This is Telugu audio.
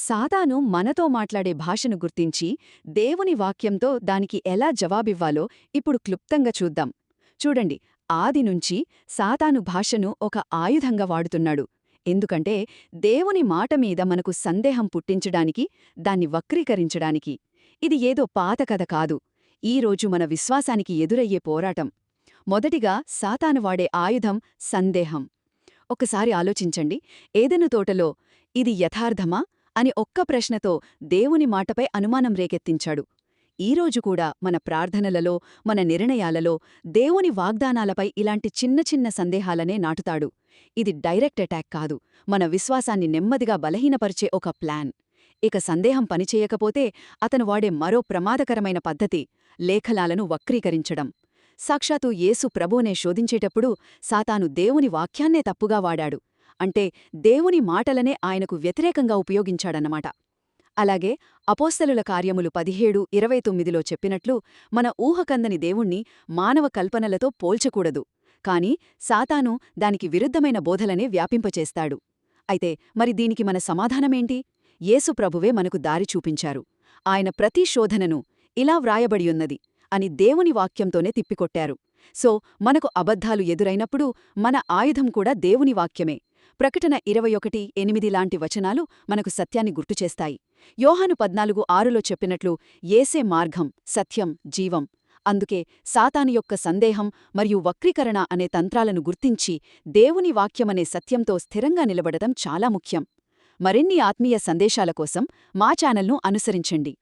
సాతాను మనతో మాట్లాడే భాషను గుర్తించి దేవుని వాక్యంతో దానికి ఎలా జవాబివ్వాలో ఇప్పుడు క్లుప్తంగా చూద్దాం. చూడండి, ఆదినుంచి సాతాను భాషను ఒక ఆయుధంగా వాడుతున్నాడు. ఎందుకంటే దేవుని మాటమీద మనకు సందేహం పుట్టించడానికి, దాన్ని వక్రీకరించడానికి. ఇది ఏదో పాత కథ కాదు, ఈరోజు మన విశ్వాసానికి ఎదురయ్యే పోరాటం. మొదటిగా సాతాను వాడే ఆయుధం సందేహం. ఒకసారి ఆలోచించండి, ఏదెను తోటలో ఇది యథార్థమా అని ఒక్క ప్రశ్నతో దేవుని మాటపై అనుమానం రేకెత్తించాడు. ఈరోజు కూడా మన ప్రార్థనలలో, మన నిర్ణయాలలో దేవుని వాగ్దానాలపై ఇలాంటి చిన్న చిన్న సందేహాలనే నాటుతాడు. ఇది డైరెక్ట్ అటాక్ కాదు, మన విశ్వాసాన్ని నెమ్మదిగా బలహీనపరిచే ఒక ప్లాన్. ఇక సందేహం పనిచేయకపోతే అతను వాడే మరో ప్రమాదకరమైన పద్ధతి లేఖనాలను వక్రీకరించడం. సాక్షాత్తు యేసు ప్రభువునే శోధించేటప్పుడు సాతాను దేవుని వాక్యాన్నే తప్పుగా వాడాడు. అంటే దేవుని మాటలనే ఆయనకు వ్యతిరేకంగా ఉపయోగించాడన్నమాట. అలాగే అపోస్తలుల కార్యములు 17:29లో చెప్పినట్లు మన ఊహకందని దేవుణ్ణి మానవ కల్పనలతో పోల్చకూడదు. కాని సాతాను దానికి విరుద్ధమైన బోధలనే వ్యాపింపచేస్తాడు. అయితే మరి దీనికి మన సమాధానమేంటి? యేసు ప్రభువే మనకు దారి చూపించారు. ఆయన ప్రతి శోధనను ఇలా వ్రాయబడియున్నది అని దేవుని వాక్యంతోనే తిప్పికొట్టారు. సో మనకు అబద్ధాలు ఎదురైనప్పుడు మన ఆయుధం కూడా దేవుని వాక్యమే. ప్రకటన 21:8 లాంటి వచనాలు మనకు సత్యాన్ని గుర్తుచేస్తాయి. యోహాను 14:6లో చెప్పినట్లు యేసే మార్గం, సత్యం, జీవం. అందుకే సాతాను యొక్క సందేహం మరియు వక్రీకరణ అనే తంత్రాలను గుర్తించి దేవుని వాక్యమనే సత్యంతో స్థిరంగా నిలబడటం చాలా ముఖ్యం. మరిన్ని ఆత్మీయ సందేశాల కోసం మా ఛానల్ను అనుసరించండి.